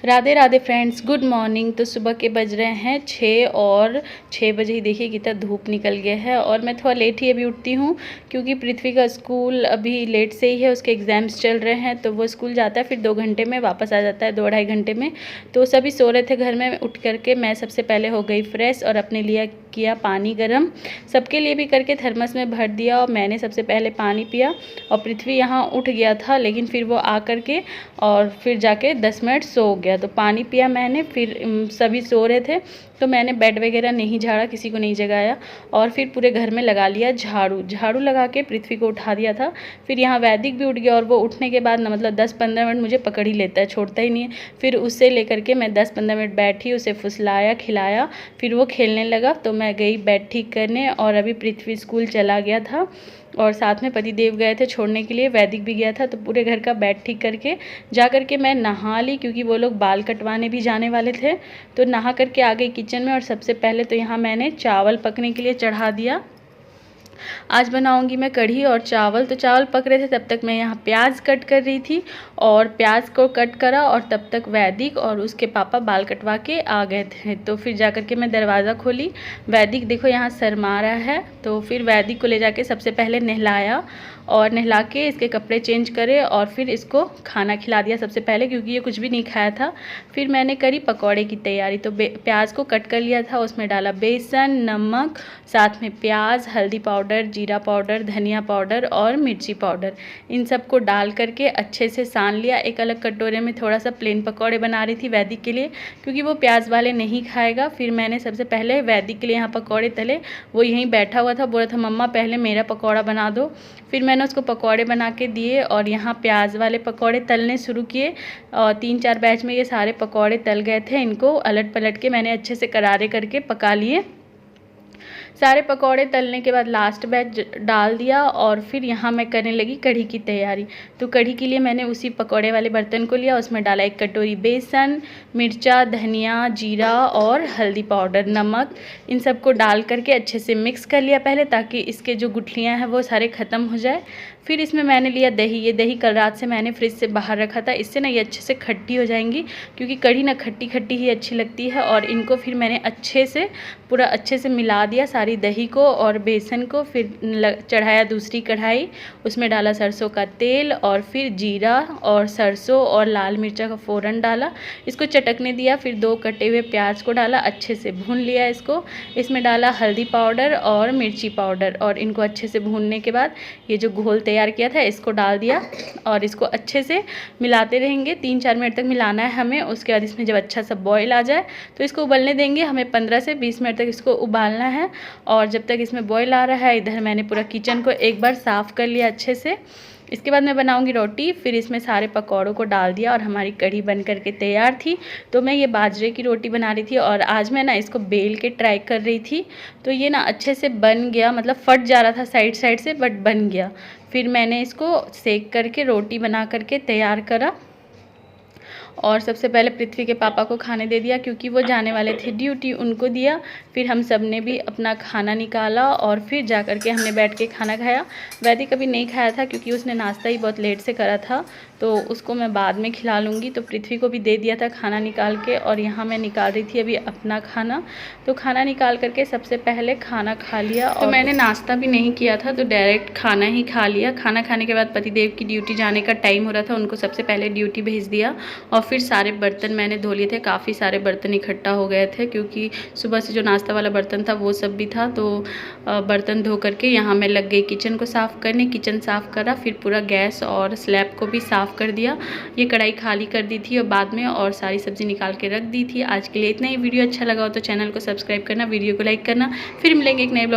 Radhe Radhe friends, good morning. तो सुबह के बज रहे हैं 6 और 6 बजे ही देखिए कितना धूप निकल गया है। और मैं थोड़ा लेट ही अभी उठती हूँ क्योंकि पृथ्वी का स्कूल अभी लेट से ही है, उसके एग्ज़ाम्स चल रहे हैं। तो वो स्कूल जाता है, फिर 2 घंटे में वापस आ जाता है, 2-2.5 घंटे में। तो सभी सो रहे थे घर में। उठ करके मैं सबसे पहले हो गई फ्रेश और अपने लिए किया पानी गर्म, सबके लिए भी करके थर्मस में भर दिया। और मैंने सबसे पहले पानी पिया और पृथ्वी यहाँ उठ गया था, लेकिन फिर वो आ करके और फिर जाके 10 मिनट सो गया। तो पानी पिया मैंने, फिर सभी सो रहे थे तो मैंने बेड वगैरह नहीं झाड़ा, किसी को नहीं जगाया। और फिर पूरे घर में लगा लिया झाड़ू लगा के पृथ्वी को उठा दिया था। फिर यहाँ वैदिक भी उठ गया और वो उठने के बाद ना मतलब 10-15 मिनट मुझे पकड़ ही लेता है, छोड़ता ही नहीं है। फिर उससे लेकर के मैं 10-15 मिनट बैठी, उसे फुसलाया खिलाया, फिर वो खेलने लगा। तो मैं गई बेड ठीक करने और अभी पृथ्वी स्कूल चला गया था और साथ में पति देव गए थे छोड़ने के लिए, वैदिक भी गया था। तो पूरे घर का बेड ठीक करके जा करके मैं नहा ली क्योंकि वो लोग बाल कटवाने भी जाने वाले थे। तो नहा करके आ गई किचन में और सबसे पहले तो यहाँ मैंने चावल पकने के लिए चढ़ा दिया। आज बनाऊंगी मैं कढ़ी और चावल। तो चावल पक रहे थे तब तक मैं यहाँ प्याज कट कर रही थी और प्याज को कट करा और तब तक वैदिक और उसके पापा बाल कटवा के आ गए थे। तो फिर जा कर के मैं दरवाज़ा खोली, वैदिक देखो यहाँ शर्मा रहा है। तो फिर वैदिक को ले जाके सबसे पहले नहलाया और नहला के इसके कपड़े चेंज करे और फिर इसको खाना खिला दिया सबसे पहले, क्योंकि ये कुछ भी नहीं खाया था। फिर मैंने करी पकौड़े की तैयारी। तो प्याज को कट कर लिया था, उसमें डाला बेसन, नमक, साथ में प्याज, हल्दी पाउडर, जीरा पाउडर, धनिया पाउडर और मिर्ची पाउडर, इन सब को डाल करके अच्छे से सान लिया। एक अलग कटोरे में थोड़ा सा प्लेन पकौड़े बना रही थी वैदिक के लिए, क्योंकि वो प्याज वाले नहीं खाएगा। फिर मैंने सबसे पहले वैदिक के लिए यहाँ पकौड़े तले, वो यहीं बैठा हुआ था, बोला था मम्मा पहले मेरा पकौड़ा बना दो। फिर मैंने उसको पकौड़े बना के दिए और यहाँ प्याज वाले पकौड़े तलने शुरू किए और 3-4 बैच में ये सारे पकौड़े तल गए थे। इनको अलट पलट के मैंने अच्छे से करारे करके पका लिए। सारे पकौड़े तलने के बाद लास्ट बैच डाल दिया और फिर यहाँ मैं करने लगी कढ़ी की तैयारी। तो कढ़ी के लिए मैंने उसी पकौड़े वाले बर्तन को लिया, उसमें डाला 1 कटोरी बेसन, मिर्चा, धनिया, जीरा और हल्दी पाउडर, नमक, इन सब को डाल करके अच्छे से मिक्स कर लिया पहले, ताकि इसके जो गुठलियाँ हैं वो सारे ख़त्म हो जाए। फिर इसमें मैंने लिया दही। ये दही कल रात से मैंने फ्रिज से बाहर रखा था, इससे ना ये अच्छे से खट्टी हो जाएंगी, क्योंकि कढ़ी ना खट्टी खट्टी ही अच्छी लगती है। और इनको फिर मैंने पूरा अच्छे से मिला दिया सारी दही को और बेसन को। फिर चढ़ाया दूसरी कढ़ाई, उसमें डाला सरसों का तेल और फिर जीरा और सरसों और लाल मिर्चा का फ़ोरन डाला, इसको चटकने दिया। फिर 2 कटे हुए प्याज को डाला, अच्छे से भून लिया इसको। इसमें डाला हल्दी पाउडर और मिर्ची पाउडर और इनको अच्छे से भूनने के बाद ये जो घोल तैयार किया था इसको डाल दिया और इसको अच्छे से मिलाते रहेंगे। 3-4 मिनट तक मिलाना है हमें। उसके बाद इसमें जब अच्छा सा बॉईल आ जाए तो इसको उबलने देंगे। हमें 15 से 20 मिनट तक इसको उबालना है। और जब तक इसमें बॉईल आ रहा है, इधर मैंने पूरा किचन को एक बार साफ़ कर लिया अच्छे से। इसके बाद मैं बनाऊंगी रोटी। फिर इसमें सारे पकौड़ों को डाल दिया और हमारी कढ़ी बन करके तैयार थी। तो मैं ये बाजरे की रोटी बना रही थी और आज मैं ना इसको बेल के ट्राई कर रही थी। तो ये ना अच्छे से बन गया, मतलब फट जा रहा था साइड साइड से, बट बन गया। फिर मैंने इसको सेक करके रोटी बना करके तैयार करा और सबसे पहले पृथ्वी के पापा को खाने दे दिया, क्योंकि वो जाने वाले थे ड्यूटी, उनको दिया। फिर हम सब ने भी अपना खाना निकाला और फिर जा कर के हमने बैठ के खाना खाया। वैदिक कभी नहीं खाया था क्योंकि उसने नाश्ता ही बहुत लेट से करा था, तो उसको मैं बाद में खिला लूँगी। तो पृथ्वी को भी दे दिया था खाना निकाल के और यहाँ मैं निकाल रही थी अभी अपना खाना। तो खाना निकाल करके सबसे पहले खाना खा लिया और मैंने नाश्ता भी नहीं किया था, तो डायरेक्ट खाना ही खा लिया। खाना खाने के बाद पतिदेव की ड्यूटी जाने का टाइम हो रहा था, उनको सबसे पहले ड्यूटी भेज दिया। और फिर सारे बर्तन मैंने धो लिए थे, काफ़ी सारे बर्तन इकट्ठा हो गए थे क्योंकि सुबह से जो नाश्ता वाला बर्तन था वो सब भी था। तो बर्तन धो करके यहाँ मैं लग गई किचन को साफ़ करने। किचन साफ़ करा, फिर पूरा गैस और स्लैब को भी साफ़ कर दिया। ये कढ़ाई खाली कर दी थी और बाद में और सारी सब्ज़ी निकाल के रख दी थी। आज के लिए इतना ही। वीडियो अच्छा लगा हो तो चैनल को सब्सक्राइब करना, वीडियो को लाइक करना। फिर मिलेंगे एक नए ब्लॉग